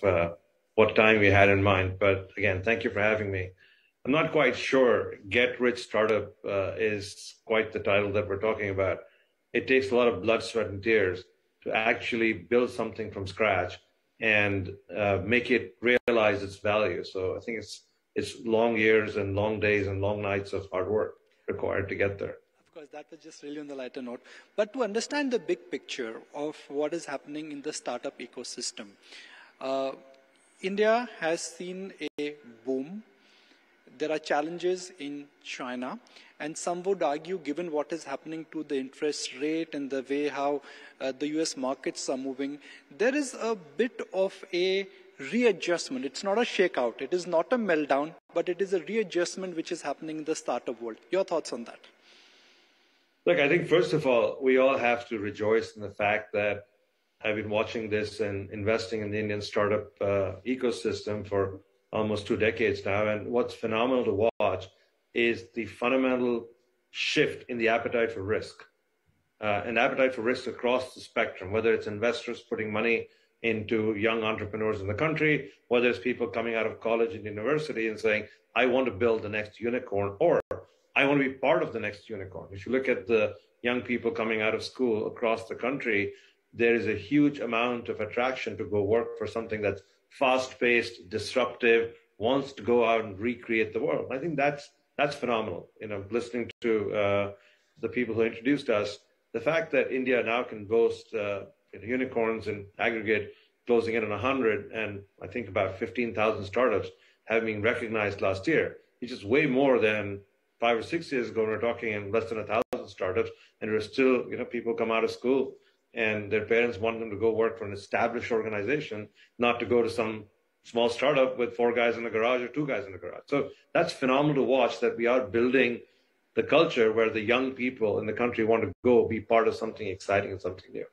what time we had in mind. But again, thank you for having me. I'm not quite sure Get Rich Startup is quite the title that we're talking about. It takes a lot of blood, sweat, and tears to actually build something from scratch and make it realize its value. So I think it's long years and long days and long nights of hard work required to get there. Of course, that was just really on the lighter note. But to understand the big picture of what is happening in the startup ecosystem, India has seen a boom. There are challenges in China, and some would argue, given what is happening to the interest rate and the way how the US markets are moving, there is a bit of a readjustment. It's not a shakeout. It is not a meltdown, but it is a readjustment which is happening in the startup world. Your thoughts on that? Look, I think first of all, we all have to rejoice in the fact that I've been watching this and investing in the Indian startup ecosystem for almost 2 decades now. And what's phenomenal to watch is the fundamental shift in the appetite for risk. And appetite for risk across the spectrum, whether it's investors putting money into young entrepreneurs in the country, whether it's people coming out of college and university and saying, I want to build the next unicorn, or I want to be part of the next unicorn. If you look at the young people coming out of school across the country, there is a huge amount of attraction to go work for something that's fast-paced, disruptive, wants to go out and recreate the world. I think that's phenomenal. Listening to the people who introduced us, the fact that India now can boast unicorns in aggregate closing in on 100, and I think about 15,000 startups have been recognized last year, which is way more than 5 or 6 years ago. We're talking in less than 1,000 startups, and there's still, people come out of school and their parents want them to go work for an established organization, not to go to some small startup with 4 guys in the garage or 2 guys in the garage. So that's phenomenal to watch, that we are building the culture where the young people in the country want to go be part of something exciting and something new.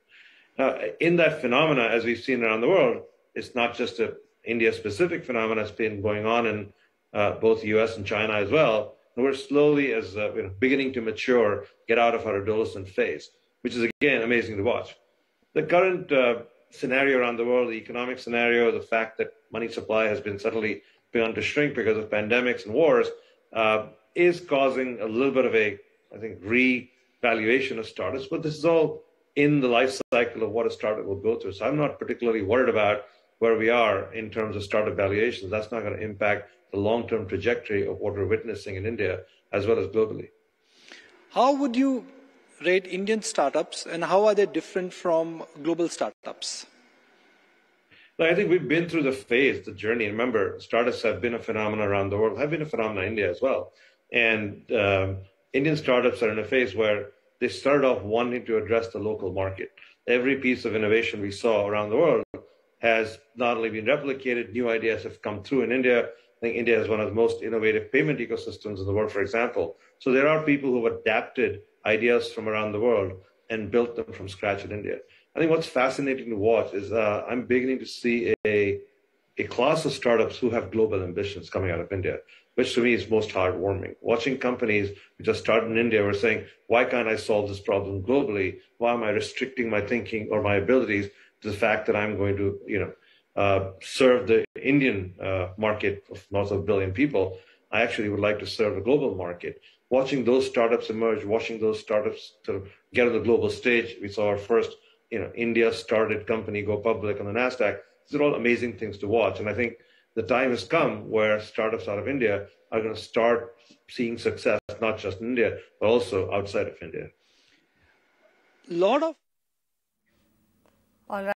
Now, in that phenomena, as we've seen around the world, it's not just a India-specific phenomena. It's been going on in both the US and China as well. And we're slowly, as beginning to mature, get out of our adolescent phase, which is, again, amazing to watch. The current scenario around the world, the economic scenario, the fact that money supply has been suddenly begun to shrink because of pandemics and wars, is causing a little bit of a, I think, revaluation of startups. But this is all in the life cycle of what a startup will go through. So I'm not particularly worried about where we are in terms of startup valuations. That's not going to impact the long-term trajectory of what we're witnessing in India as well as globally. How would you rate Indian startups, and how are they different from global startups? I think we've been through the phase, the journey. Remember, startups have been a phenomenon around the world, have been a phenomenon in India as well. And Indian startups are in a phase where they started off wanting to address the local market. Every piece of innovation we saw around the world has not only been replicated, new ideas have come through in India. I think India is one of the most innovative payment ecosystems in the world, for example. So there are people who have adapted ideas from around the world and built them from scratch in India. I think what's fascinating to watch is I'm beginning to see a class of startups who have global ambitions coming out of India, which to me is most heartwarming. Watching companies which are started in India were saying, why can't I solve this problem globally? Why am I restricting my thinking or my abilities to the fact that I'm going to, serve the Indian market of north of 1 billion people? I actually would like to serve the global market. Watching those startups emerge, watching those startups to get on the global stage. We saw our first, India-started company go public on the NASDAQ. These are all amazing things to watch. And I think the time has come where startups out of India are going to start seeing success, not just in India, but also outside of India. Lot of